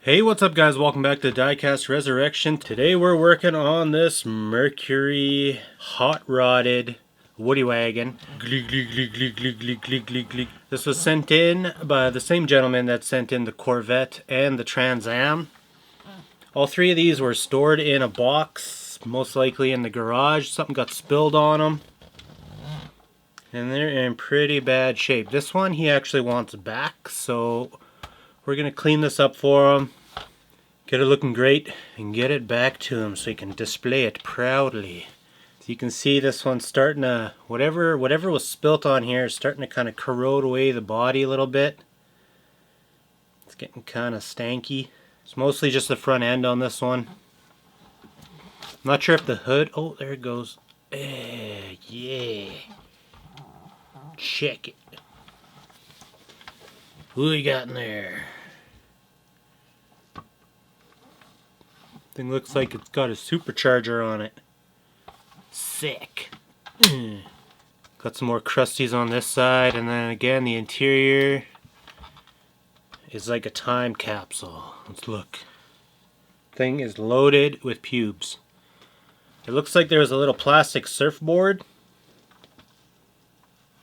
Hey, what's up guys? Welcome back to Diecast Resurrection. Today we're working on this Mercury hot rodded Woody Wagon. This was sent in by the same gentleman that sent in the Corvette and the Trans Am. All three of these were stored in a box, most likely in the garage. Something got spilled on them. And they're in pretty bad shape. This one he actually wants back, so we're going to clean this up for him, get it looking great, and get it back to him so he can display it proudly. So you can see this one's starting to, whatever was spilt on here is starting to kind of corrode away the body a little bit. It's getting kind of stanky. It's mostly just the front end on this one. I'm not sure if the hood, oh there it goes. Yeah. Check it. Who we got in there? Thing looks like it's got a supercharger on it. Sick. Got some more crusties on this side, and then again the interior is like a time capsule. Let's look. Thing is loaded with pubes. It looks like there was a little plastic surfboard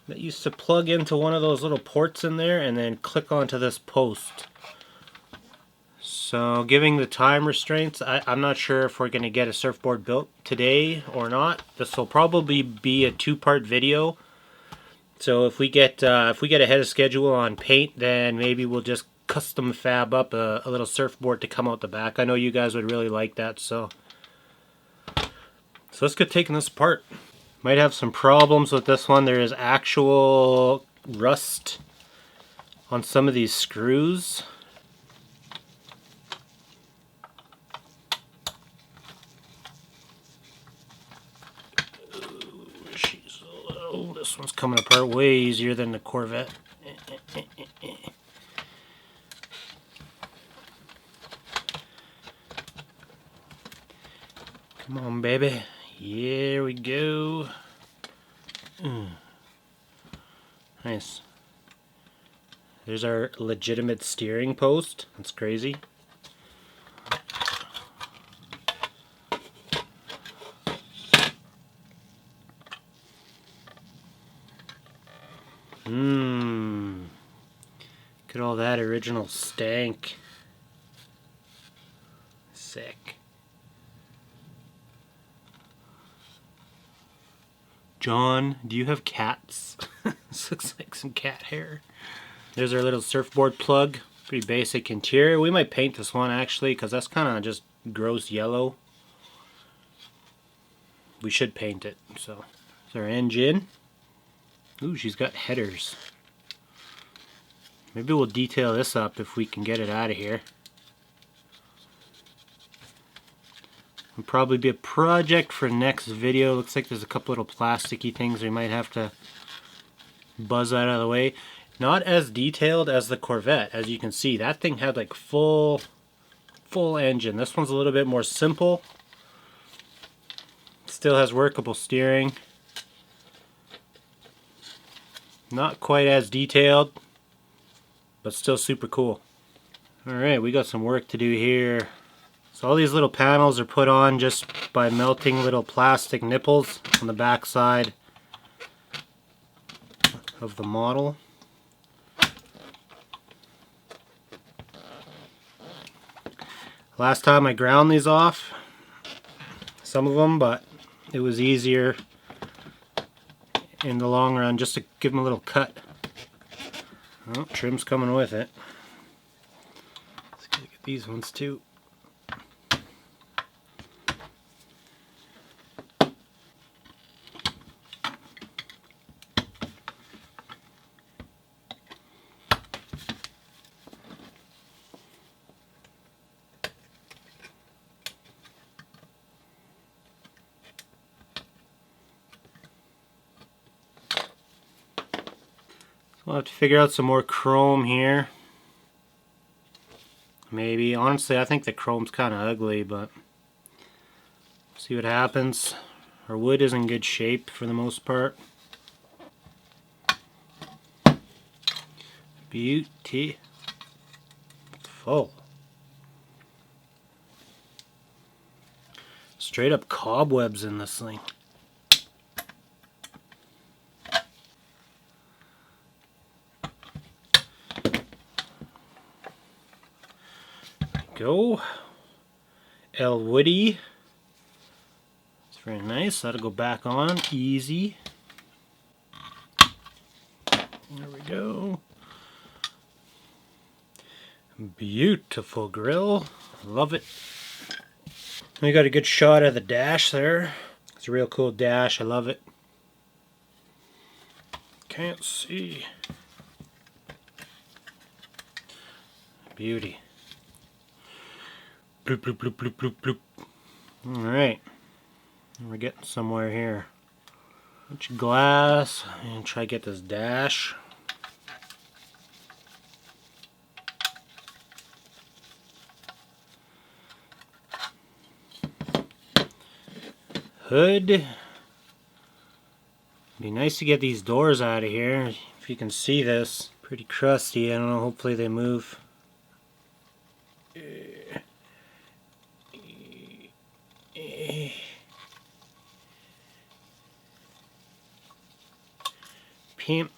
that used to plug into one of those little ports in there and then click onto this post. So giving the time restraints, I'm not sure if we're going to get a surfboard built today or not. This will probably be a two-part video. So if we get ahead of schedule on paint, then maybe we'll just custom fab up a little surfboard to come out the back. I know you guys would really like that, so let's get taking this apart. Might have some problems with this one. There is actual rust on some of these screws. Oh, this one's coming apart way easier than the Corvette. Come on, baby. Here we go. Nice. There's our legitimate steering post. That's crazy. Look at all that original stank. Sick. John, do you have cats? This looks like some cat hair. There's our little surfboard plug. Pretty basic interior. We might paint this one actually, because that's kind of just gross yellow. We should paint it. So, there's our engine. Ooh, she's got headers. Maybe we'll detail this up if we can get it out of here. It'll probably be a project for next video. Looks like there's a couple little plasticky things we might have to buzz that out of the way. Not as detailed as the Corvette. As you can see, that thing had like full engine. This one's a little bit more simple. Still has workable steering. Not quite as detailed, but still super cool. Alright, we got some work to do here. So all these little panels are put on just by melting little plastic nipples on the back side of the model. Last time I ground these off, some of them, but it was easier in the long run just to give them a little cut. Oh, trim's coming with it. Let's get these ones too. We'll have to figure out some more chrome here. Maybe. Honestly, I think the chrome's kind of ugly, but see what happens. Our wood is in good shape for the most part. Beauty. Full. Straight up cobwebs in this thing. Go. El Woody. It's very nice. That'll go back on easy. There we go. Beautiful grill. Love it. We got a good shot of the dash there. It's a real cool dash. I love it. Can't see. Beauty. Bloop, bloop, bloop, bloop, bloop, bloop. Alright. We're getting somewhere here. Bunch of glass. And try to get this dash. Hood. Be nice to get these doors out of here. If you can see this. Pretty crusty. I don't know. Hopefully they move. Pimp.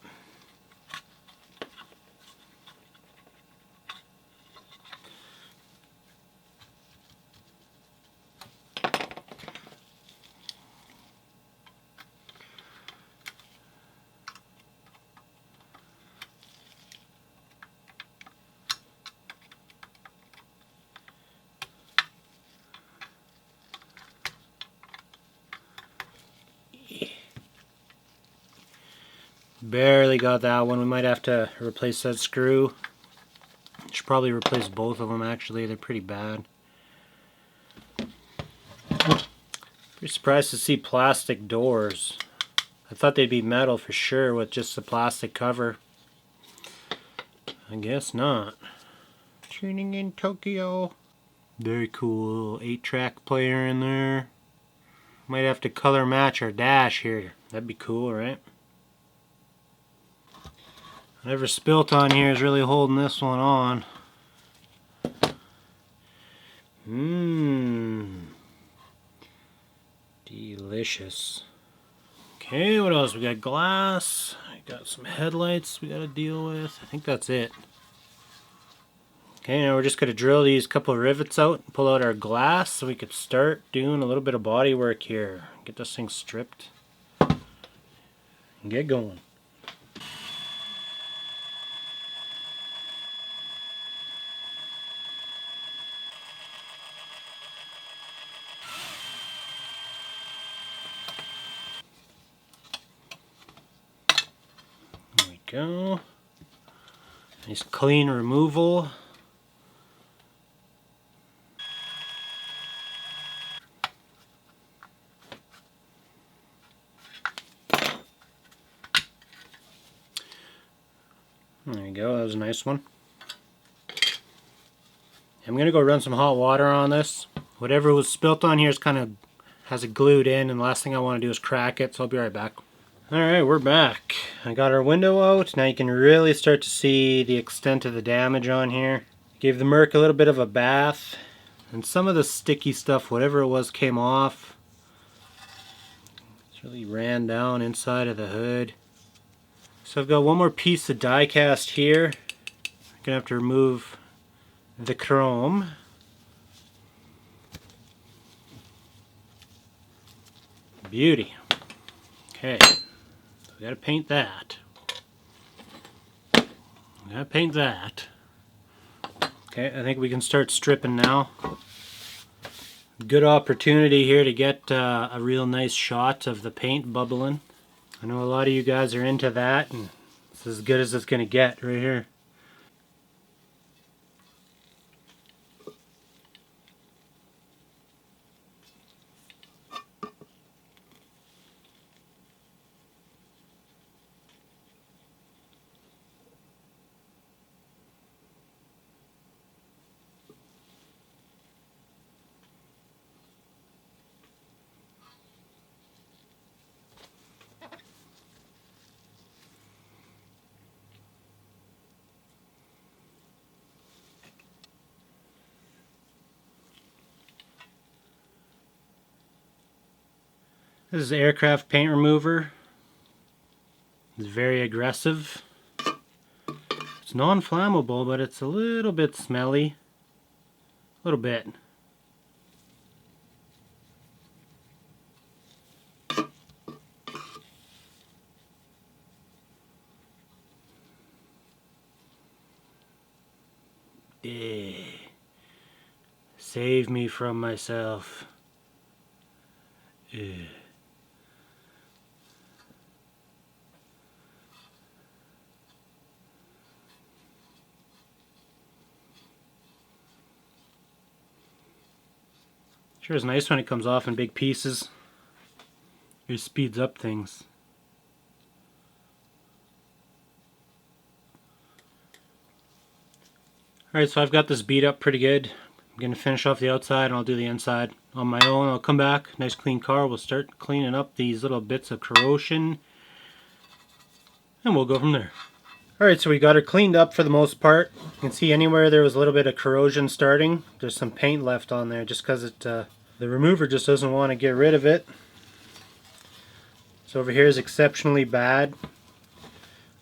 Barely got that one. We might have to replace that screw. Should probably replace both of them actually. They're pretty bad. Pretty surprised to see plastic doors. I thought they'd be metal for sure with just the plastic cover. I guess not. Tuning in Tokyo. Very cool 8-track player in there. Might have to color match our dash here. That'd be cool, right? Whatever spilt on here is really holding this one on. Delicious. Okay, what else? We got glass. We got some headlights we gotta deal with. I think that's it. Okay, now we're just gonna drill these couple of rivets out and pull out our glass so we could start doing a little bit of body work here. Get this thing stripped and get going. Go. Nice clean removal. There you go, that was a nice one. I'm going to go run some hot water on this. Whatever was spilt on here is kind of has it glued in, and the last thing I want to do is crack it, so I'll be right back. Alright, we're back. I got our window out. Now you can really start to see the extent of the damage on here. Gave the Merc a little bit of a bath, and some of the sticky stuff, whatever it was, came off. It's really ran down inside of the hood. So I've got one more piece of die cast here. I'm gonna have to remove the chrome. Beauty. Okay. We gotta paint that. We gotta paint that. Okay, I think we can start stripping now. Good opportunity here to get a real nice shot of the paint bubbling. I know a lot of you guys are into that, and it's as good as it's gonna get right here. This is aircraft paint remover. It's very aggressive. It's non-flammable, but it's a little bit smelly. A little bit. Yeah. Save me from myself. Yeah. Sure is nice when it comes off in big pieces. It speeds up things. Alright, so I've got this beat up pretty good. I'm going to finish off the outside and I'll do the inside on my own. I'll come back, nice clean car. We'll start cleaning up these little bits of corrosion. And we'll go from there. Alright, so we got her cleaned up for the most part. You can see anywhere there was a little bit of corrosion starting, there's some paint left on there just because the remover just doesn't want to get rid of it. So over here is exceptionally bad.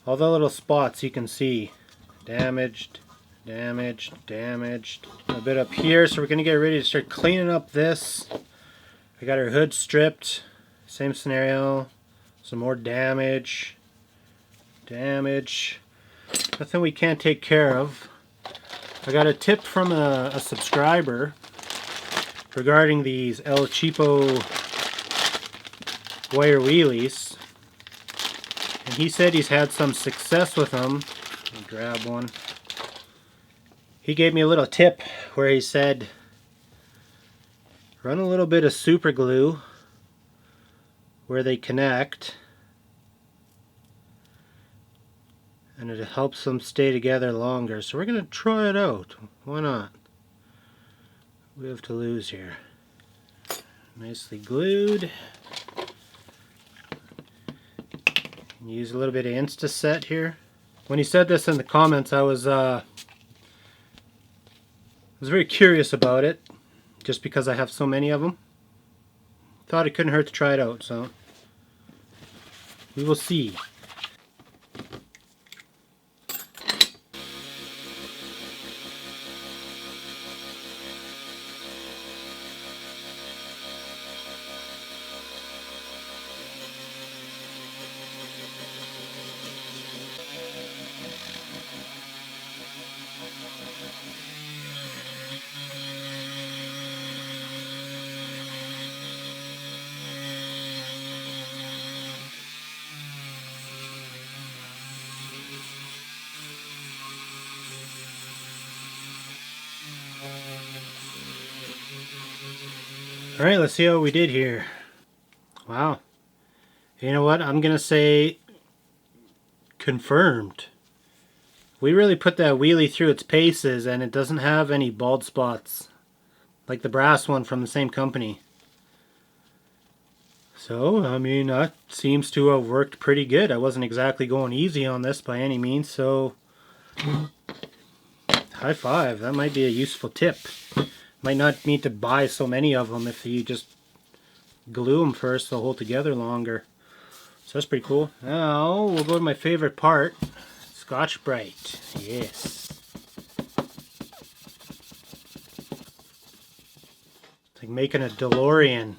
All the little spots you can see. Damaged, damaged, damaged. A bit up here, so we're going to get ready to start cleaning up this. I got her hood stripped. Same scenario. Some more damage. Damage. Nothing we can't take care of. I got a tip from a subscriber regarding these El Cheapo wire wheelies, and he said he's had some success with them. Let me grab one. He gave me a little tip where he said run a little bit of super glue where they connect, and it helps them stay together longer. So we're going to try it out. Why not? We have to lose here. Nicely glued. Use a little bit of Insta-Set here. When he said this in the comments, I was very curious about it, just because I have so many of them. Thought it couldn't hurt to try it out, so we will see. Alright, let's see how we did here. Wow. You know what? I'm going to say confirmed. We really put that wheelie through its paces, and it doesn't have any bald spots like the brass one from the same company. So, I mean, that seems to have worked pretty good. I wasn't exactly going easy on this by any means, so high five. That might be a useful tip. Might not need to buy so many of them if you just glue them first, they'll hold together longer. So that's pretty cool. Now we'll go to my favorite part, Scotch-Brite. Yes. It's like making a DeLorean.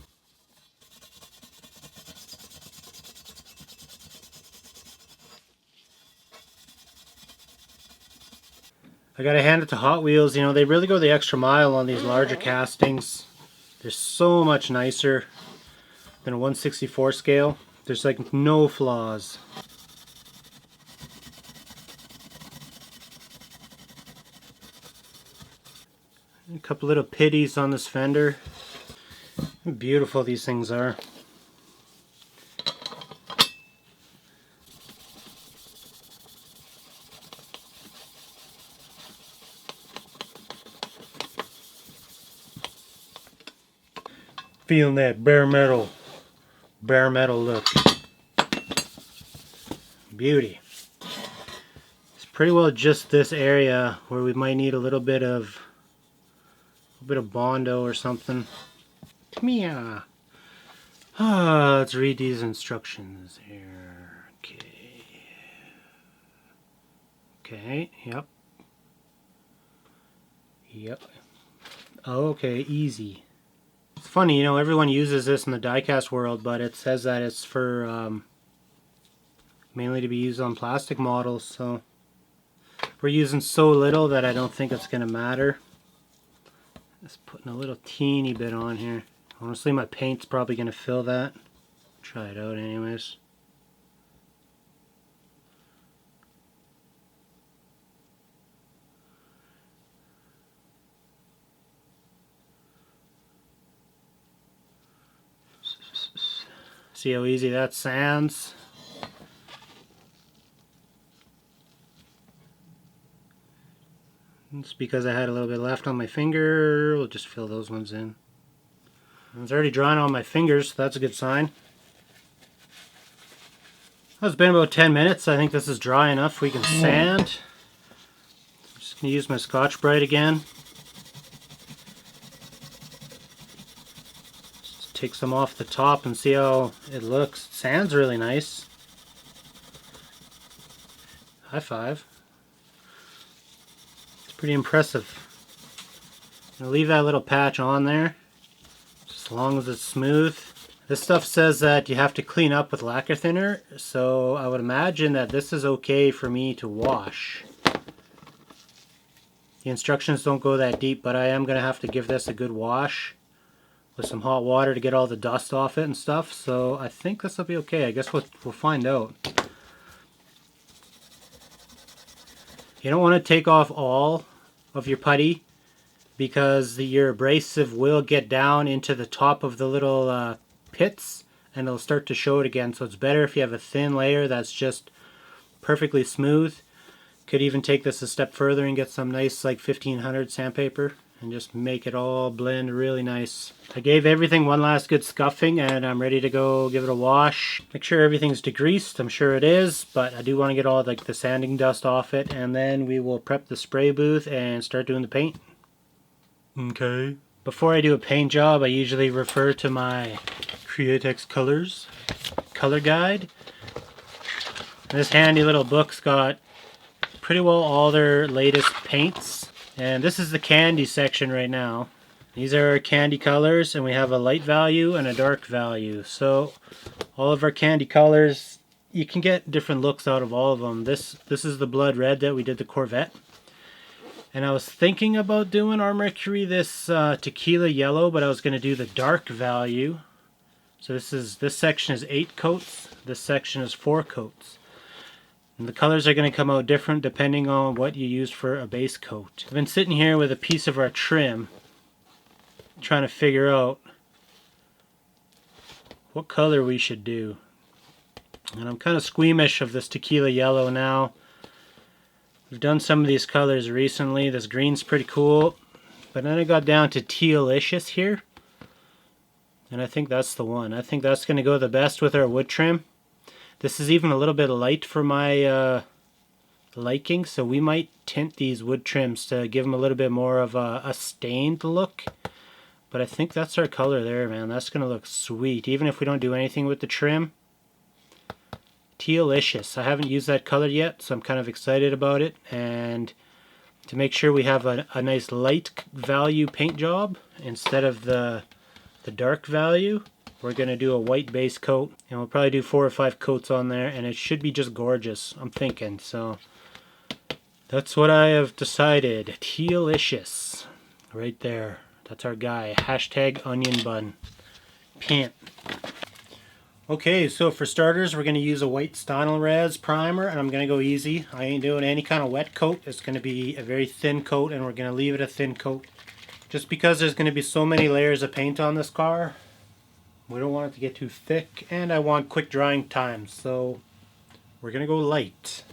I gotta hand it to Hot Wheels, you know, they really go the extra mile on these larger castings. They're so much nicer than a 1/64 scale. There's like no flaws. A couple little pitties on this fender. How beautiful these things are. Feeling that bare metal look. Beauty. It's pretty well just this area where we might need a little bit of Bondo or something. Come here. Let's read these instructions here. Okay. Okay, yep. Yep. Okay, easy. It's funny, you know, everyone uses this in the diecast world, but it says that it's for mainly to be used on plastic models, so we're using so little that I don't think it's going to matter. Just putting a little teeny bit on here. Honestly, my paint's probably going to fill that. Try it out anyways. See how easy that sounds? It's because I had a little bit left on my finger. We'll just fill those ones in. It's already drying on my fingers, so that's a good sign. It's been about 10 minutes. I think this is dry enough. We can sand. I'm just going to use my Scotch-Brite again. Just take some off the top and see how it looks. It sands really nice. High five. It's pretty impressive. I'm going to leave that little patch on there, just as long as it's smooth. This stuff says that you have to clean up with lacquer thinner, so I would imagine that this is okay for me to wash. The instructions don't go that deep, but I am going to have to give this a good wash with some hot water to get all the dust off it and stuff, so I think this will be okay. I guess we'll find out. You don't want to take off all of your putty because your abrasive will get down into the top of the little pits and it'll start to show it again, so it's better if you have a thin layer that's just perfectly smooth. Could even take this a step further and get some nice like 1500 sandpaper and just make it all blend really nice. I gave everything one last good scuffing and I'm ready to go give it a wash. Make sure everything's degreased. I'm sure it is, but I do want to get all like the sanding dust off it, and then we will prep the spray booth and start doing the paint. Okay. Before I do a paint job, I usually refer to my Createx Colors color guide. This handy little book's got pretty well all their latest paints, and this is the candy section right now. These are our candy colors, and we have a light value and a dark value. So all of our candy colors, you can get different looks out of all of them. This is the blood red that we did the Corvette. And I was thinking about doing our Mercury this tequila yellow, but I was going to do the dark value. So this section is 8 coats, this section is 4 coats. And the colors are going to come out different depending on what you use for a base coat. I've been sitting here with a piece of our trim, trying to figure out what color we should do. And I'm kind of squeamish of this tequila yellow now. We've done some of these colors recently. This green's pretty cool. But then I got down to tealicious here. And I think that's the one. I think that's going to go the best with our wood trim. This is even a little bit light for my liking, so we might tint these wood trims to give them a little bit more of a stained look. But I think that's our color there, man. That's going to look sweet, even if we don't do anything with the trim. Tealicious. I haven't used that color yet, so I'm kind of excited about it. And to make sure we have a nice light value paint job instead of the dark value, we're going to do a white base coat, and we'll probably do 4 or 5 coats on there, and it should be just gorgeous, I'm thinking. So that's what I have decided. Tealicious. Right there. That's our guy. Hashtag onion bun. Paint. Okay, so for starters, we're going to use a white Stynylrez Res primer, and I'm going to go easy. I ain't doing any kind of wet coat. It's going to be a very thin coat, and we're going to leave it a thin coat. Just because there's going to be so many layers of paint on this car, we don't want it to get too thick, and I want quick drying time, so we're going to go light.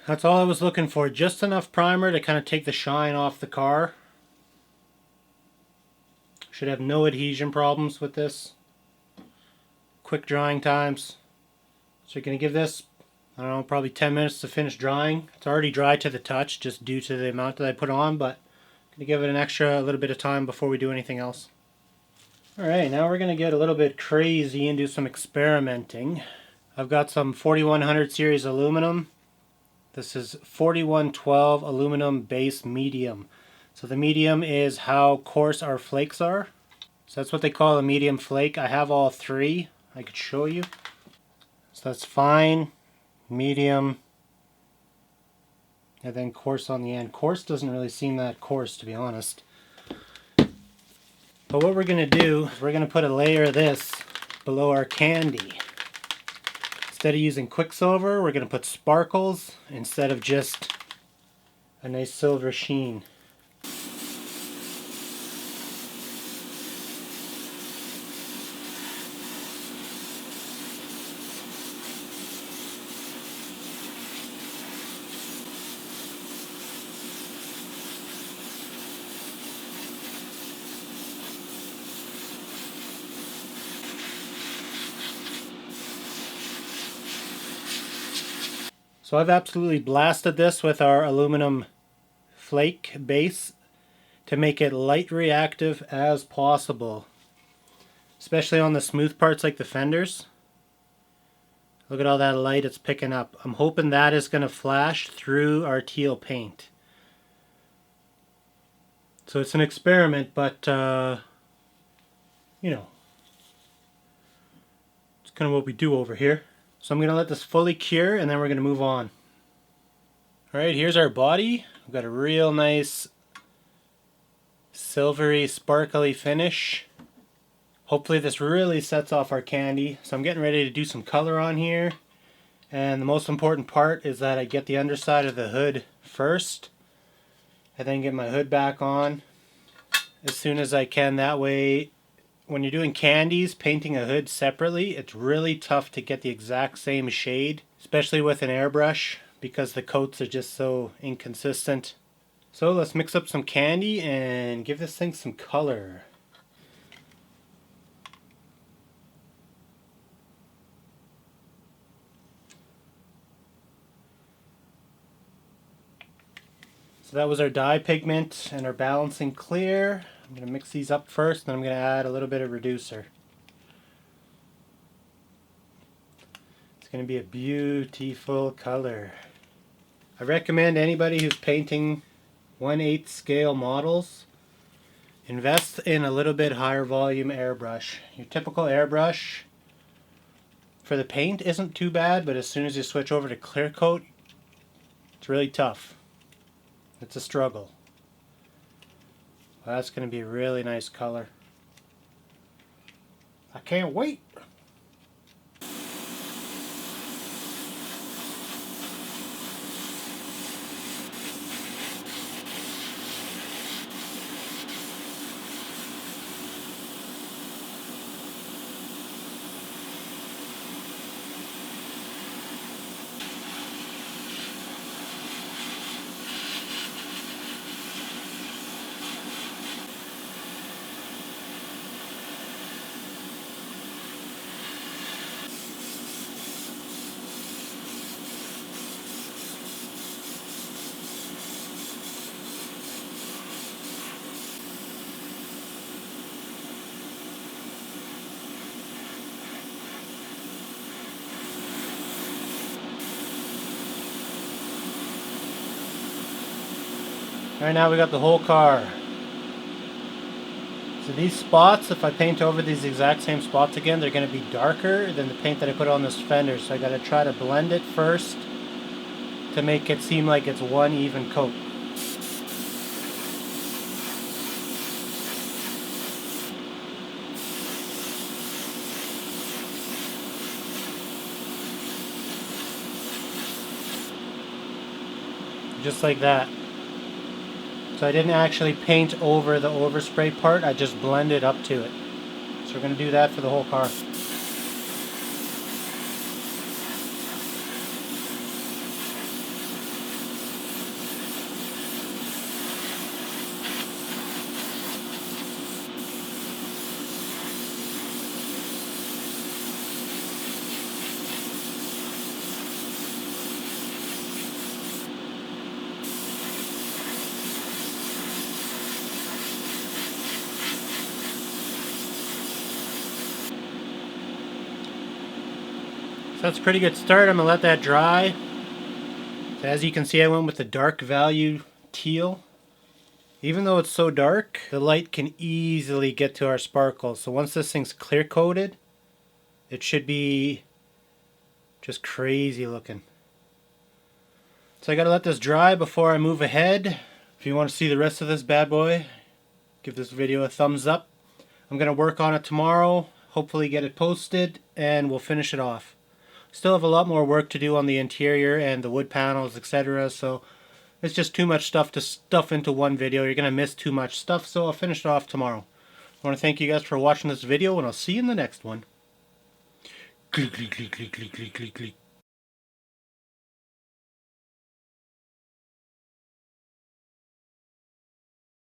That's all I was looking for, just enough primer to kind of take the shine off the car. Should have no adhesion problems with this. Quick drying times. So you're going to give this, I don't know, probably 10 minutes to finish drying. It's already dry to the touch just due to the amount that I put on, but I'm going to give it a little bit of time before we do anything else. Alright, now we're going to get a little bit crazy and do some experimenting. I've got some 4100 series aluminum. This is 4112 aluminum base medium. So the medium is how coarse our flakes are. So that's what they call a medium flake. I have all three. I could show you. So that's fine, medium, and then coarse on the end. Coarse doesn't really seem that coarse, to be honest. But what we're going to do is we're going to put a layer of this below our candy. Instead of using Quicksilver, we're going to put sparkles instead of just a nice silver sheen. So I've absolutely blasted this with our aluminum flake base to make it light reactive as possible. Especially on the smooth parts like the fenders. Look at all that light it's picking up. I'm hoping that is going to flash through our teal paint. So it's an experiment, but you know, it's kind of what we do over here. So I'm going to let this fully cure and then we're going to move on. Alright, here's our body. We've got a real nice silvery, sparkly finish. Hopefully this really sets off our candy. So I'm getting ready to do some color on here. And the most important part is that I get the underside of the hood first. And then get my hood back on as soon as I can. That way, when you're doing candies, painting a hood separately, it's really tough to get the exact same shade, especially with an airbrush, because the coats are just so inconsistent. So let's mix up some candy and give this thing some color. So that was our dye pigment and our balancing clear. I'm going to mix these up first, then I'm going to add a little bit of reducer. It's going to be a beautiful color. I recommend anybody who's painting 1/8 scale models, invest in a little bit higher volume airbrush. Your typical airbrush for the paint isn't too bad, but as soon as you switch over to clear coat, it's really tough. It's a struggle. Well, that's going to be a really nice color. I can't wait. Right now we got the whole car. So these spots, if I paint over these exact same spots again, they're going to be darker than the paint that I put on this fender. So I got to try to blend it first to make it seem like it's one even coat. Just like that. So I didn't actually paint over the overspray part, I just blended up to it. So we're going to do that for the whole car. So that's a pretty good start. I'm going to let that dry. So as you can see, I went with the dark value teal. Even though it's so dark, the light can easily get to our sparkles. So once this thing's clear coated, it should be just crazy looking. So I gotta let this dry before I move ahead. If you want to see the rest of this bad boy, give this video a thumbs up. I'm gonna work on it tomorrow, hopefully get it posted, and we'll finish it off. Still have a lot more work to do on the interior and the wood panels, etc. So it's just too much stuff to stuff into one video. You're gonna miss too much stuff, so I'll finish it off tomorrow. I want to thank you guys for watching this video, and I'll see you in the next one. Click, click, click, click, click, click, click, click.